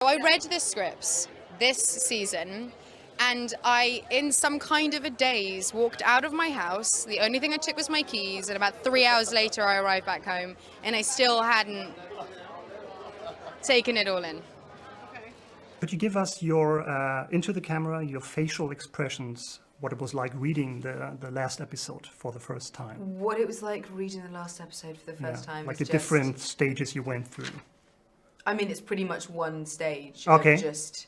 I read the scripts this season, and I, in some kind of a daze, walked out of my house. The only thing I took was my keys, and about 3 hours later I arrived back home, and I still hadn't taken it all in. Could you give us your, into the camera, your facial expressions, what it was like reading the last episode for the first time? What it was like reading the last episode for the first time. Like the different stages you went through. I mean, it's pretty much one stage. Okay. Of just...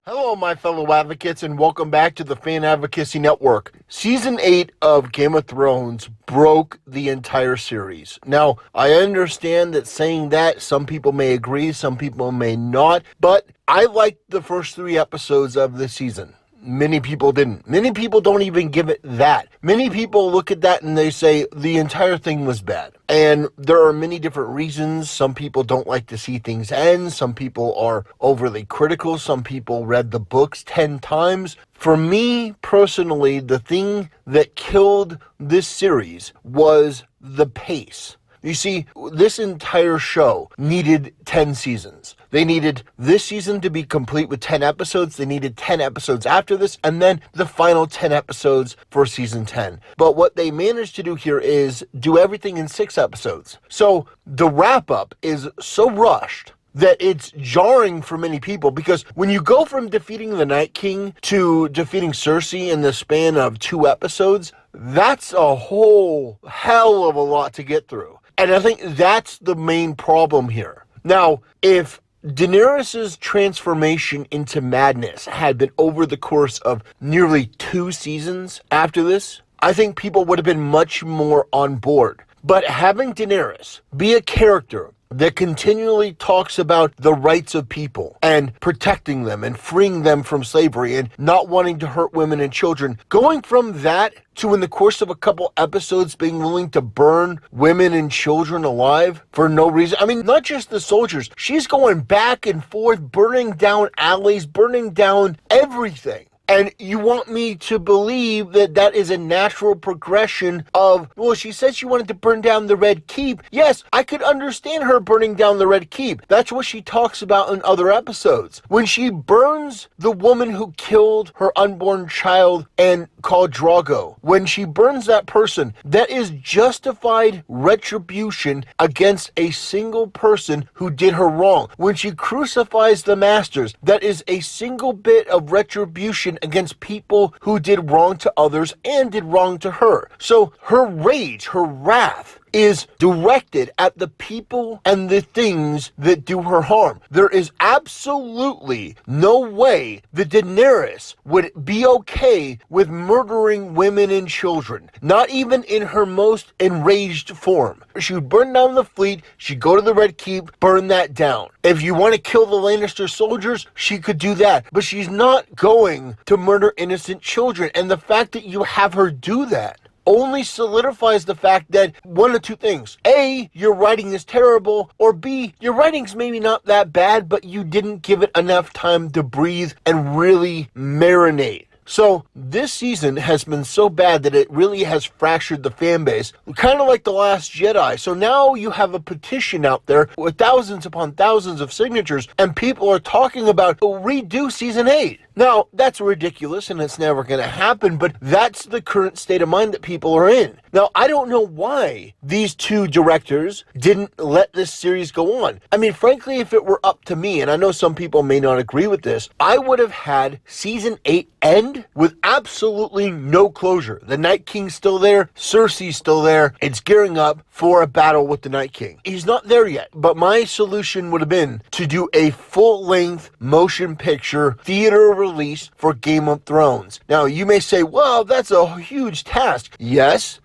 Hello, my fellow advocates, and welcome back to the Fan Advocacy Network. Season 8 of Game of Thrones broke the entire series. Now, I understand that saying that, some people may agree, some people may not, but I liked the first 3 episodes of the season. Many people didn't. Many people don't even give it that. Many people look at that and they say the entire thing was bad. And there are many different reasons. Some people don't like to see things end. Some people are overly critical. Some people read the books 10 times. For me, personally, the thing that killed this series was the pace. You see, this entire show needed 10 seasons. They needed this season to be complete with 10 episodes. They needed 10 episodes after this, and then the final 10 episodes for season 10. But what they managed to do here is do everything in 6 episodes. So the wrap-up is so rushed that it's jarring for many people, because when you go from defeating the Night King to defeating Cersei in the span of 2 episodes, that's a whole hell of a lot to get through. And I think that's the main problem here. Now, if Daenerys' transformation into madness had been over the course of nearly 2 seasons after this, I think people would have been much more on board. But having Daenerys be a character that continually talks about the rights of people and protecting them and freeing them from slavery and not wanting to hurt women and children, going from that to, in the course of a couple episodes, being willing to burn women and children alive for no reason. I mean, not just the soldiers. She's going back and forth, burning down alleys, burning down everything. And you want me to believe that that is a natural progression of, well, she said she wanted to burn down the Red Keep. Yes, I could understand her burning down the Red Keep. That's what she talks about in other episodes. When she burns the woman who killed her unborn child and called Drogo, when she burns that person, that is justified retribution against a single person who did her wrong. When she crucifies the masters, that is a single bit of retribution against people who did wrong to others and did wrong to her. So her rage, her wrath, is directed at the people and the things that do her harm. There is absolutely no way that Daenerys would be okay with murdering women and children, not even in her most enraged form. She would burn down the fleet, she'd go to the Red Keep, burn that down. If you want to kill the Lannister soldiers, she could do that, but she's not going to murder innocent children. And the fact that you have her do that only solidifies the fact that one of 2 things. A, your writing is terrible, or B, your writing's maybe not that bad, but you didn't give it enough time to breathe and really marinate. So this season has been so bad that it really has fractured the fan base, kind of like The Last Jedi. So now you have a petition out there with thousands upon thousands of signatures, and people are talking about redo season 8. Now, that's ridiculous and it's never going to happen, but that's the current state of mind that people are in. Now, I don't know why these 2 directors didn't let this series go on. I mean, frankly, if it were up to me, and I know some people may not agree with this, I would have had season 8 end with absolutely no closure. The Night King's still there, Cersei's still there, it's gearing up for a battle with the Night King. He's not there yet, but my solution would have been to do a full-length motion picture theater release for Game of Thrones. Now, you may say, well, that's a huge task. Yes,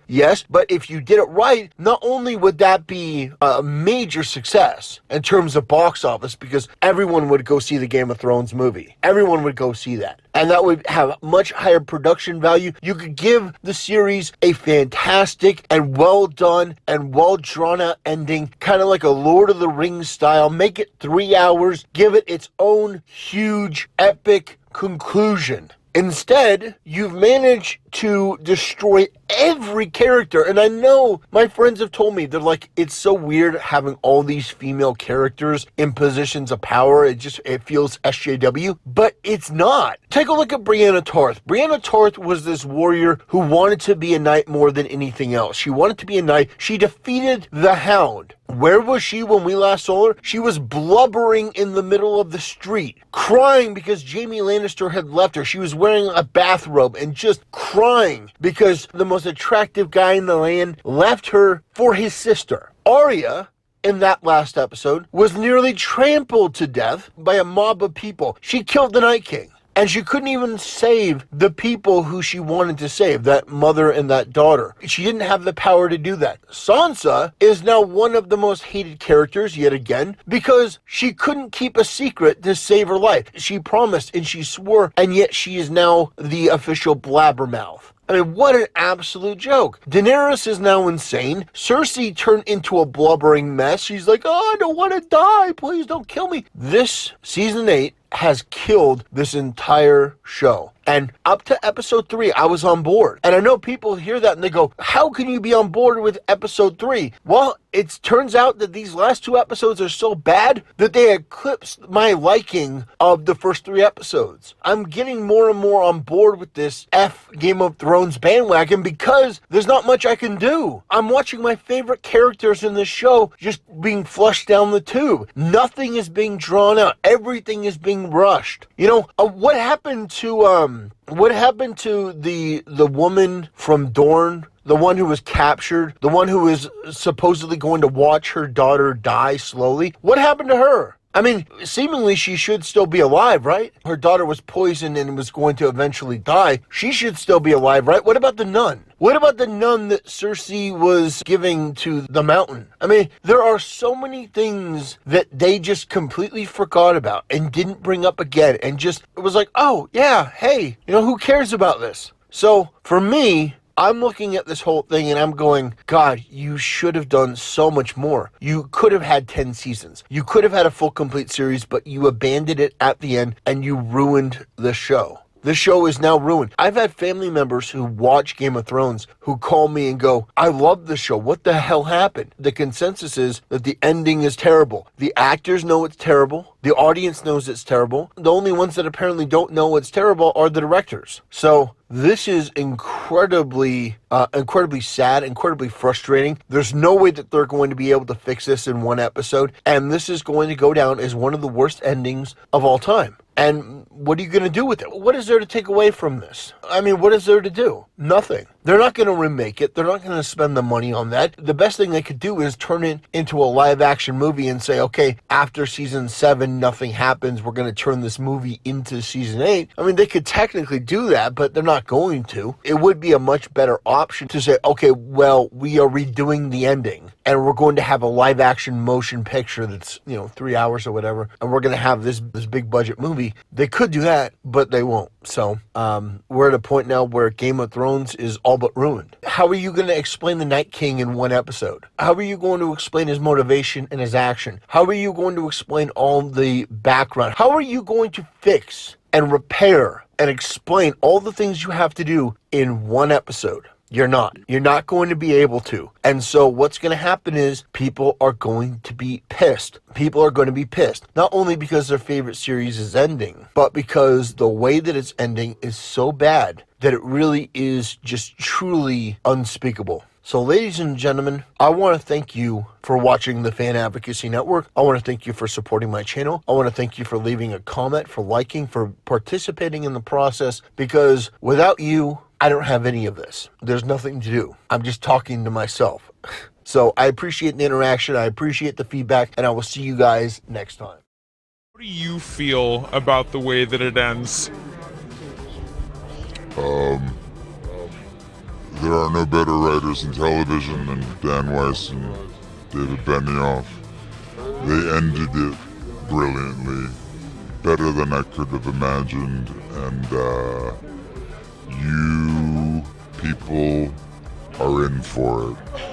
but if you did it right, not only would that be a major success in terms of box office, because everyone would go see the Game of Thrones movie. Everyone would go see that. and that would have much higher production value. You could give the series a fantastic and well done and well drawn out ending, kind of like a Lord of the Rings style. Make it 3 hours, give it its own huge epic conclusion. Instead, you've managed to destroy every character. And I know my friends have told me, they're like, it's so weird having all these female characters in positions of power. It feels SJW, but it's not. Take a look at Brianna Tarth. Brianna Tarth was this warrior who wanted to be a knight more than anything else. She wanted to be a knight. She defeated the Hound. Where was she when we last saw her? She was blubbering in the middle of the street, crying because Jaime Lannister had left her. She was wearing a bathrobe and just crying because the most attractive guy in the land left her for his sister. Arya, in that last episode, was nearly trampled to death by a mob of people. She killed the Night King. And she couldn't even save the people who she wanted to save, that mother and that daughter. She didn't have the power to do that. Sansa is now one of the most hated characters yet again because she couldn't keep a secret to save her life. She promised and she swore, and yet she is now the official blabbermouth. I mean, what an absolute joke. Daenerys is now insane. Cersei turned into a blubbering mess. She's like, oh, I don't want to die. Please don't kill me. This season 8 has killed this entire show. And up to episode 3, I was on board. And I know people hear that and they go, how can you be on board with episode 3? Well, it turns out that these last 2 episodes are so bad that they eclipsed my liking of the first 3 episodes. I'm getting more and more on board with this Game of Thrones bandwagon because there's not much I can do. I'm watching my favorite characters in the show just being flushed down the tube. Nothing is being drawn out. Everything is being rushed. You know, what happened to the woman from Dorne? The one who was captured, the one who was supposedly going to watch her daughter die slowly. What happened to her? I mean, seemingly she should still be alive, right? Her daughter was poisoned and was going to eventually die. She should still be alive, right? What about the nun? What about the nun that Cersei was giving to the mountain? I mean, there are so many things that they just completely forgot about and didn't bring up again. And just, it was like, oh, yeah, hey, you know, who cares about this? So for me, I'm looking at this whole thing and I'm going, God, you should have done so much more. You could have had 10 seasons. You could have had a full complete series, but you abandoned it at the end and you ruined the show. The show is now ruined. I've had family members who watch Game of Thrones who call me and go, I love the show. What the hell happened? The consensus is that the ending is terrible. The actors know it's terrible. The audience knows it's terrible. The only ones that apparently don't know it's terrible are the directors. So this is incredibly sad, incredibly frustrating. There's no way that they're going to be able to fix this in one episode. And this is going to go down as one of the worst endings of all time. And what are you going to do with it? What is there to take away from this? I mean, what is there to do? Nothing. They're not going to remake it. They're not going to spend the money on that. The best thing they could do is turn it into a live action movie and say, okay, after season 7, nothing happens. We're going to turn this movie into season 8. I mean, they could technically do that, but they're not going to. It would be a much better option to say, okay, well, we are redoing the ending and we're going to have a live action motion picture that's, 3 hours or whatever. And we're going to have this big budget movie. They could do that, but they won't. So we're at a point now where Game of Thrones is all but ruined. How are you going to explain the Night King in one episode? How are you going to explain his motivation and his action? How are you going to explain all the background? How are you going to fix and repair and explain all the things you have to do in one episode? You're not. You're not going to be able to. And so what's going to happen is people are going to be pissed. People are going to be pissed. Not only because their favorite series is ending, but because the way that it's ending is so bad that it really is just truly unspeakable. So ladies and gentlemen, I want to thank you for watching the Fan Advocacy Network. I want to thank you for supporting my channel. I want to thank you for leaving a comment, for liking, for participating in the process, because without you, I don't have any of this. There's nothing to do. I'm just talking to myself. So I appreciate the interaction. I appreciate the feedback, and I will see you guys next time. What do you feel about the way that it ends? There are no better writers in television than Dan Weiss and David Benioff. They ended it brilliantly. better than I could have imagined, and you people are in for it.